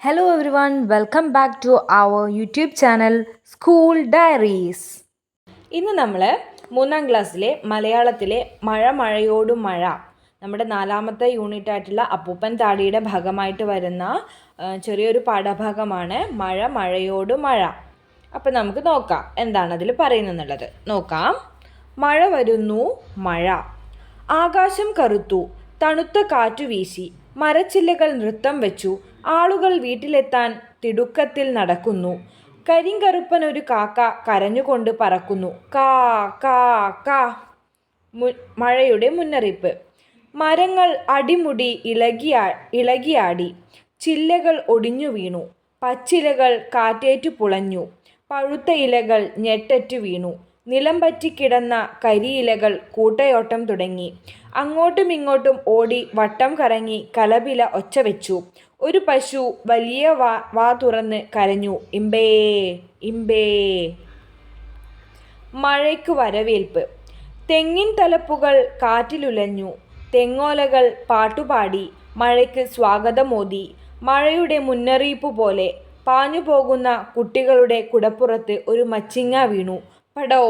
Hello everyone, welcome back to our YouTube channel School Diaries. ഇന്ന് നമ്മൾ 3ാം ക്ലാസ്സിലെ മലയാളത്തിലെ മഴയോടും മഴ നമ്മുടെ 4ാമത്തെ യൂണിറ്റ് ആയിട്ടുള്ള അപ്പൂപ്പൻ താടിയുടെ ഭാഗമായിട്ട് വരുന്ന ചെറിയൊരു പാഠഭാഗമാണ് മഴയോടും മഴ. അപ്പോൾ നമുക്ക് നോക്കാം എന്താണ് അതിൽ പറയുന്നതെന്നുള്ളത്. നോക്കാം. മഴ വരുന്നു മഴ. ആകാശം കറുത്തു, തണുത്ത കാറ്റു വീശി, മരച്ചില്ലകൾ നൃത്തം വെച്ചു, ആളുകൾ വീട്ടിലെത്താൻ തിടുക്കത്തിൽ നടക്കുന്നു. കരിങ്കറുപ്പൻ ഒരു കാക്ക കരഞ്ഞുകൊണ്ട് പറക്കുന്നു. കാ കാ കാ. മഴയുടെ മുന്നറിയിപ്പ്. മരങ്ങൾ അടിമുടി ഇളകിയാടി, ചില്ലകൾ ഒടിഞ്ഞു വീണു, പച്ചിലകൾ കാറ്റേറ്റു പുളഞ്ഞു, പഴുത്ത ഇലകൾ ഞെട്ടറ്റു വീണു, നിലം പറ്റിക്കിടന്ന കരിയിലകൾ കൂട്ടയോട്ടം തുടങ്ങി. അങ്ങോട്ടും ഇങ്ങോട്ടും ഓടി വട്ടം കറങ്ങി കലപില ഒച്ച വെച്ചു. ഒരു പശു വലിയ വാ തുറന്ന് കരഞ്ഞു, ഇമ്പേ ഇമ്പേ. മഴയ്ക്ക് വരവേൽപ്പ്. തെങ്ങിൻ തലപ്പുകൾ കാറ്റിലുലഞ്ഞു, തെങ്ങോലകൾ പാട്ടുപാടി മഴയ്ക്ക് സ്വാഗതമോതി. മഴയുടെ മുന്നറിയിപ്പ് പോലെ പാഞ്ഞു പോകുന്ന കുട്ടികളുടെ കുടപ്പുറത്ത് ഒരു മച്ചിങ്ങ വീണു. പടോ.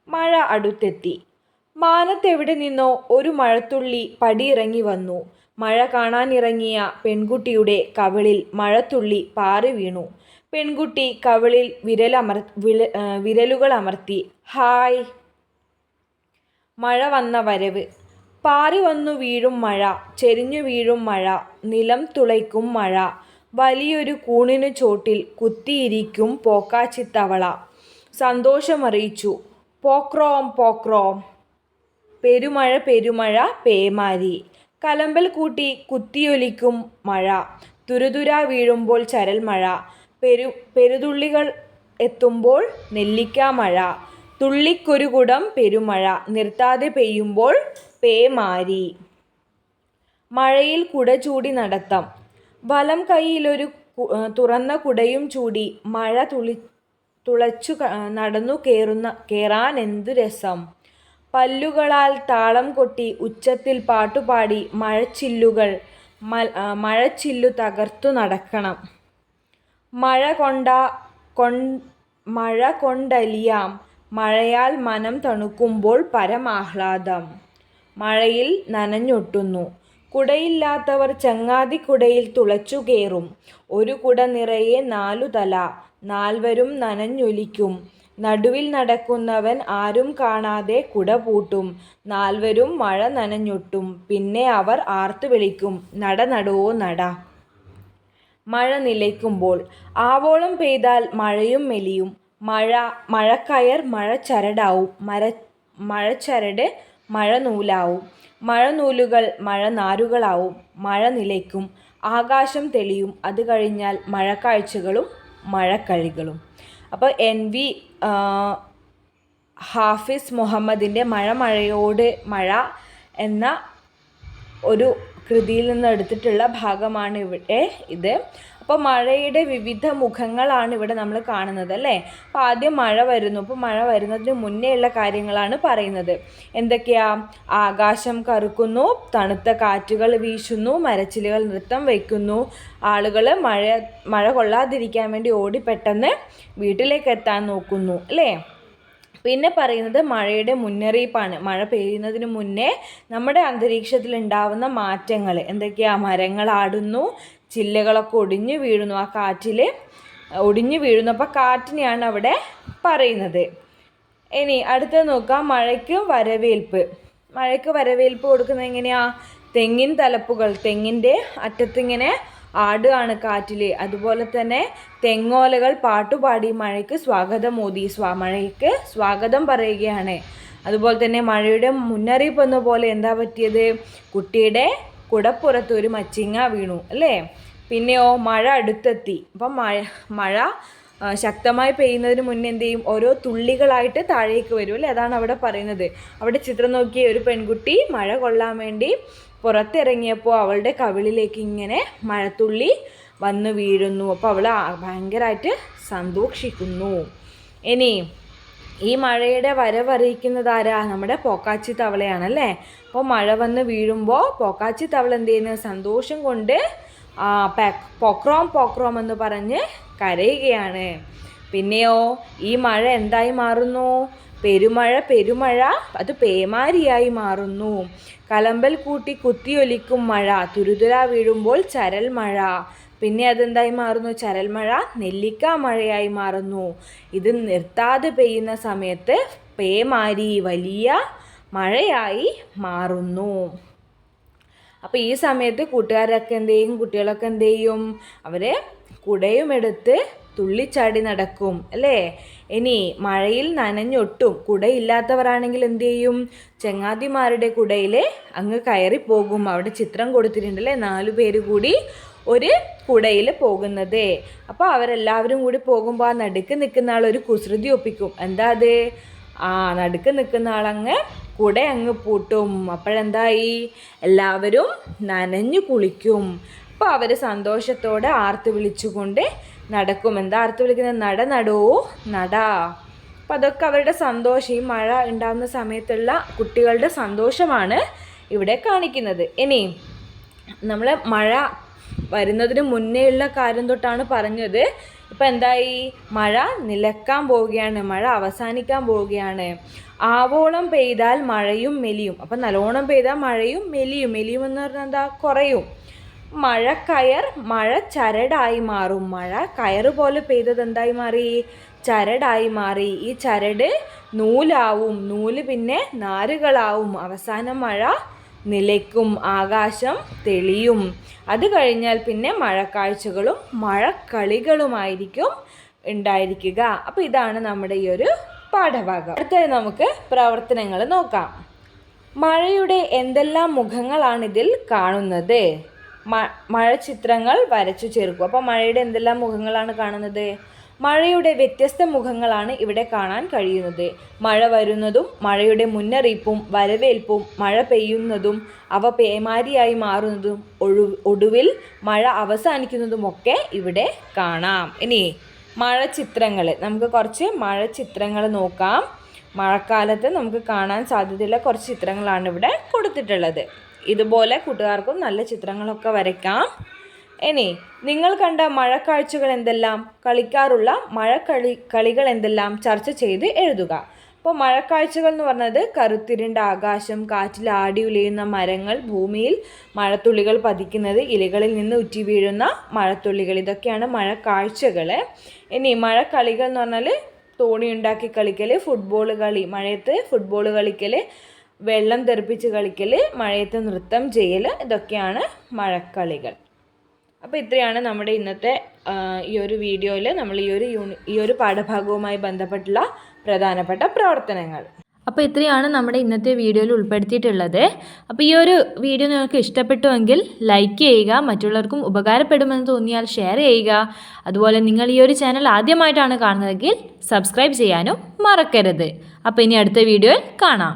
മഴ അടുത്തെത്തി. മാനത്തെവിടെ നിന്നോ ഒരു മഴത്തുള്ളി പടിയിറങ്ങി വന്നു. മഴ കാണാനിറങ്ങിയ പെൺകുട്ടിയുടെ കവിളിൽ മഴത്തുള്ളി പാറി വീണു. പെൺകുട്ടി കവിളിൽ വിരലുകൾ അമർത്തി. ഹായ്. മഴ വന്ന വരവ്. പാറി വന്നു വീഴും മഴ, ചെരിഞ്ഞു വീഴും മഴ, നിലം തുളയ്ക്കും മഴ, വലിയൊരു കൂണിനു ചോട്ടിൽ കുത്തിയിരിക്കും പോക്കാച്ചിത്തവള. സന്തോഷമറിയിച്ചു. പോക്രോം പോക്രോം. പെരുമഴ പെരുമഴ പേമാരി. കലമ്പൽ കൂട്ടി കുത്തിയൊലിക്കും മഴ, തുരുതുരാ വീഴുമ്പോൾ ചരൽ മഴ, പെരുതുള്ളികൾ എത്തുമ്പോൾ നെല്ലിക്കാ മഴ, തുള്ളിക്കൊരു കുടം പെരുമഴ, നിർത്താതെ പെയ്യുമ്പോൾ പേമാരി. മഴയിൽ കുട ചൂടി നടത്തം. വലം കൈയിലൊരു തുറന്ന കുടയും ചൂടി മഴ തുളച്ചു നടന്നു കേറാനെന്തു രസം. പല്ലുകളാൽ താളം കൊട്ടി ഉച്ചത്തിൽ പാട്ടുപാടി മഴച്ചില്ലു തകർത്തു നടക്കണം. മഴ കൊണ്ടലിയാം, മഴയാൽ മനം തണുക്കുമ്പോൾ പരമാഹ്ലാദം. മഴയിൽ നനഞ്ഞൊട്ടുന്നു. കുടയില്ലാത്തവർ ചങ്ങാതിക്കുടയിൽ തുളച്ചു കയറും. ഒരു കുട നിറയെ 4 തല, 4വരും നനഞ്ഞൊലിക്കും. നടുവിൽ നടക്കുന്നവൻ ആരും കാണാതെ കുട പൂട്ടും. 4വരും മഴ നനഞ്ഞൊട്ടും. പിന്നെ അവർ ആർത്തു വിളിക്കും, നട നടോ നട. മഴ നിലയ്ക്കുമ്പോൾ. ആവോളം പെയ്താൽ മഴയും മെലിയും. മഴക്കയർ മഴച്ചരടാവും, മഴച്ചരട് മഴനൂലാവും, മഴനൂലുകൾ മഴനാരുകളാവും. മഴ നിലയ്ക്കും, ആകാശം തെളിയും. അത് കഴിഞ്ഞാൽ മഴക്കാഴ്ചകളും മഴക്കഴികളും. അപ്പോൾ NV ഹാഫിസ് മുഹമ്മദിൻ്റെ മഴയോട് മഴ എന്ന ഒരു കൃതിയിൽ നിന്ന് എടുത്തിട്ടുള്ള ഭാഗമാണ് ഇവിടെ ഇത്. അപ്പോൾ മഴയുടെ വിവിധ മുഖങ്ങളാണ് ഇവിടെ നമ്മൾ കാണുന്നത് അല്ലേ. അപ്പോൾ ആദ്യം മഴ വരുന്നു. അപ്പോൾ മഴ വരുന്നതിന് മുന്നേ ഉള്ള കാര്യങ്ങളാണ് പറയുന്നത്. എന്തൊക്കെയാ? ആകാശം കറുക്കുന്നു, തണുത്ത കാറ്റുകൾ വീശുന്നു, മരച്ചിലുകൾ നൃത്തം വയ്ക്കുന്നു, ആളുകൾ മഴ കൊള്ളാതിരിക്കാൻ വേണ്ടി ഓടി പെട്ടെന്ന് വീട്ടിലേക്ക് എത്താൻ നോക്കുന്നു അല്ലേ. പിന്നെ പറയുന്നത് മഴയുടെ മുന്നറിയിപ്പാണ്. മഴ പെയ്യുന്നതിന് മുന്നേ നമ്മുടെ അന്തരീക്ഷത്തിൽ ഉണ്ടാവുന്ന മാറ്റങ്ങൾ എന്തൊക്കെയാ? മരങ്ങൾ ആടുന്നു, ചില്ലകളൊക്കെ ഒടിഞ്ഞു വീഴുന്നു, ആ കാറ്റിൽ ഒടിഞ്ഞു വീഴുന്നു. അപ്പോൾ കാറ്റിനെയാണ് അവിടെ പറയുന്നത്. ഇനി അടുത്തത് നോക്കാം. മഴയ്ക്ക് വരവേൽപ്പ് കൊടുക്കുന്നത് എങ്ങനെയാ? തെങ്ങിൻ തലപ്പുകൾ, തെങ്ങിൻ്റെ അറ്റത്തിങ്ങനെ ആടുകയാണ് കാറ്റിൽ. അതുപോലെ തന്നെ തെങ്ങോലകൾ പാട്ടുപാടി മഴയ്ക്ക് സ്വാഗതമോതി, മഴയ്ക്ക് സ്വാഗതം പറയുകയാണ്. അതുപോലെ തന്നെ മഴയുടെ മുന്നറിയിപ്പ് എന്ന പോലെ എന്താ പറ്റിയത്? കുട്ടിയുടെ കുടപ്പുറത്ത് ഒരു മച്ചിങ്ങ വീണു അല്ലേ. പിന്നെയോ മഴ അടുത്തെത്തി. അപ്പം മഴ ശക്തമായി പെയ്യുന്നതിന് മുന്നേ എന്ത് ചെയ്യും? ഓരോ തുള്ളികളായിട്ട് താഴേക്ക് വരും അല്ലേ. അതാണ് അവിടെ പറയുന്നത്. അവിടെ ചിത്രം നോക്കിയ ഒരു പെൺകുട്ടി മഴ കൊള്ളാൻ വേണ്ടി പുറത്തിറങ്ങിയപ്പോൾ അവളുടെ കവിളിലേക്ക് ഇങ്ങനെ മഴത്തുള്ളി വന്നു വീഴുന്നു. അപ്പോൾ അവൾ ഭയങ്കരമായിട്ട് സന്തോഷിക്കുന്നു. ഇനി ഈ മഴയുടെ വരവറിയിക്കുന്നത് ആരാ? നമ്മുടെ പോക്കാച്ചി തവളയാണല്ലേ. അപ്പോൾ മഴ വന്ന് വീഴുമ്പോൾ പോക്കാച്ചി തവള എന്ത് ചെയ്യുന്നു? സന്തോഷം കൊണ്ട് പൊക്രോം പൊക്രോം എന്ന് പറഞ്ഞ് കരയുകയാണ്. പിന്നെയോ ഈ മഴ എന്തായി മാറുന്നു? പെരുമഴ പെരുമഴ അത് പേമാരിയായി മാറുന്നു. കലമ്പൽ കൂട്ടി കുത്തിയൊലിക്കും മഴ, തുരുതുര വീഴുമ്പോൾ ചരൽ മഴ. പിന്നെ അതെന്തായി മാറുന്നു? ചരൽ മഴ നെല്ലിക്ക മഴയായി മാറുന്നു. ഇത് നിർത്താതെ പെയ്യുന്ന സമയത്ത് പേമാരി വലിയ മഴയായി മാറുന്നു. അപ്പോൾ ഈ സമയത്ത് കൂട്ടുകാരൊക്കെ എന്ത് ചെയ്യും? കുട്ടികളൊക്കെ എന്ത് ചെയ്യും? അവർ കുടയുമെടുത്ത് തുള്ളിച്ചാടി നടക്കും അല്ലേ? ഇനി മഴയിൽ നനഞ്ഞൊട്ടും കുടയില്ലാത്തവരാണെങ്കിൽ എന്ത് ചെയ്യും? ചങ്ങാതിമാരുടെ കുടയിൽ അങ്ങ് കയറിപ്പോകും. അവിടെ ചിത്രം കൊടുത്തിട്ടുണ്ടല്ലേ, 4 പേര് കൂടി ഒരു കുടയിൽ പോകുന്നത്. അപ്പോൾ അവരെല്ലാവരും കൂടി പോകുമ്പോൾ ആ നടുക്ക് നിൽക്കുന്ന ആൾ ഒരു കുസൃതി ഒപ്പിക്കും. എന്താ അത്? നടുക്ക് നിൽക്കുന്ന ആളങ്ങ് കുട അങ്ങ് പൂട്ടും. അപ്പോഴെന്തായി? എല്ലാവരും നനഞ്ഞു കുളിക്കും. അപ്പോൾ അവർ സന്തോഷത്തോടെ ആർത്ത് വിളിച്ചുകൊണ്ട് നടക്കും. എന്താ ആർത്ത് വിളിക്കുന്നത്? നട നടോ നട. അപ്പം അതൊക്കെ അവരുടെ സന്തോഷം, ഈ മഴ ഉണ്ടാകുന്ന സമയത്തുള്ള കുട്ടികളുടെ സന്തോഷമാണ് ഇവിടെ കാണിക്കുന്നത്. ഇനി നമ്മൾ മഴ വരുന്നതിന് മുന്നേ ഉള്ള കാര്യം തൊട്ടാണ് പറഞ്ഞത്. ഇപ്പം എന്തായി? മഴ നിലക്കാൻ പോവുകയാണ്, മഴ അവസാനിക്കാൻ പോവുകയാണ്. ആവോളം പെയ്താൽ മഴയും മെലിയും. അപ്പം നല്ലോണം പെയ്താൽ മഴയും മെലിയും. മെലിയും എന്ന് പറഞ്ഞാൽ എന്താ? കുറയും. മഴക്കയർ മഴ ചരടായി മാറും. മഴ കയറ് പോലെ പെയ്തത് എന്തായി മാറി? ചരടായി മാറി. ഈ ചരട് നൂലാവും, നൂല് പിന്നെ നാരുകളാവും. അവസാനം മഴ നിലയ്ക്കും, ആകാശം തെളിയും. അത് കഴിഞ്ഞാൽ പിന്നെ മഴക്കാഴ്ചകളും മഴക്കളികളുമായിരിക്കും ഉണ്ടായിരിക്കുക. അപ്പോൾ ഇതാണ് നമ്മുടെ ഈ ഒരു പാഠഭാഗം. അടുത്തത് നമുക്ക് പ്രവർത്തനങ്ങൾ നോക്കാം. മഴയുടെ എന്തെല്ലാം മുഖങ്ങളാണിതിൽ കാണുന്നത്? മഴ ചിത്രങ്ങൾ വരച്ചു ചേർക്കും. അപ്പോൾ മഴയുടെ എന്തെല്ലാം മുഖങ്ങളാണ് കാണുന്നത്? മഴയുടെ വ്യത്യസ്ത മുഖങ്ങളാണ് ഇവിടെ കാണാൻ കഴിയുന്നത്. മഴ വരുന്നതും മഴയുടെ മുന്നറിയിപ്പും വരവേൽപ്പും മഴ പെയ്യുന്നതും അവ പേമാരിയായി മാറുന്നതും ഒടുവിൽ മഴ അവസാനിക്കുന്നതുമൊക്കെ ഇവിടെ കാണാം. ഇനി മഴ ചിത്രങ്ങൾ, നമുക്ക് കുറച്ച് മഴ ചിത്രങ്ങൾ നോക്കാം. മഴക്കാലത്ത് നമുക്ക് കാണാൻ സാധ്യതയുള്ള കുറച്ച് ചിത്രങ്ങളാണ് ഇവിടെ കൊടുത്തിട്ടുള്ളത്. ഇതുപോലെ കൂട്ടുകാർക്കും നല്ല ചിത്രങ്ങളൊക്കെ വരയ്ക്കാം. ഇനി നിങ്ങൾ കണ്ട മഴക്കാഴ്ചകൾ എന്തെല്ലാം? കളിക്കാറുള്ള കളികൾ എന്തെല്ലാം? ചർച്ച ചെയ്ത് എഴുതുക. അപ്പോൾ മഴക്കാഴ്ചകൾ എന്ന് പറഞ്ഞത് കറുത്തിരുണ്ട ആകാശം, കാറ്റിൽ ആടി ഉലയുന്ന മരങ്ങൾ, ഭൂമിയിൽ മഴത്തുള്ളികൾ പതിക്കുന്നത്, ഇലകളിൽ നിന്ന് ഉറ്റി വീഴുന്ന മഴത്തുള്ളികൾ, ഇതൊക്കെയാണ് മഴക്കാഴ്ചകൾ. ഇനി മഴക്കളികൾ എന്ന് പറഞ്ഞാൽ തോണി ഉണ്ടാക്കി കളിക്കൽ, ഫുട്ബോൾ കളി, മഴയത്ത് ഫുട്ബോൾ കളിക്കൽ, വെള്ളം തെറിപ്പിച്ച് കളിക്കൽ, മഴയത്ത് നൃത്തം ചെയ്യൽ, ഇതൊക്കെയാണ് മഴക്കളികൾ. അപ്പോൾ ഇത്രയാണ് നമ്മുടെ ഇന്നത്തെ ഈ ഒരു വീഡിയോയിൽ നമ്മൾ ഈ ഒരു പാഠഭാഗവുമായി ബന്ധപ്പെട്ടുള്ള പ്രധാനപ്പെട്ട പ്രവർത്തനങ്ങൾ. അപ്പോൾ ഇത്രയാണ് നമ്മുടെ ഇന്നത്തെ വീഡിയോയിൽ ഉൾപ്പെടുത്തിയിട്ടുള്ളത്. അപ്പോൾ ഈ ഒരു വീഡിയോ നിങ്ങൾക്ക് ഇഷ്ടപ്പെട്ടുവെങ്കിൽ ലൈക്ക് ചെയ്യുക, മറ്റുള്ളവർക്കും ഉപകാരപ്പെടുമെന്ന് തോന്നിയാൽ ഷെയർ ചെയ്യുക. അതുപോലെ നിങ്ങൾ ഈ ഒരു ചാനൽ ആദ്യമായിട്ടാണ് കാണുന്നതെങ്കിൽ സബ്സ്ക്രൈബ് ചെയ്യാനും മറക്കരുത്. അപ്പോൾ ഇനി അടുത്ത വീഡിയോയിൽ കാണാം.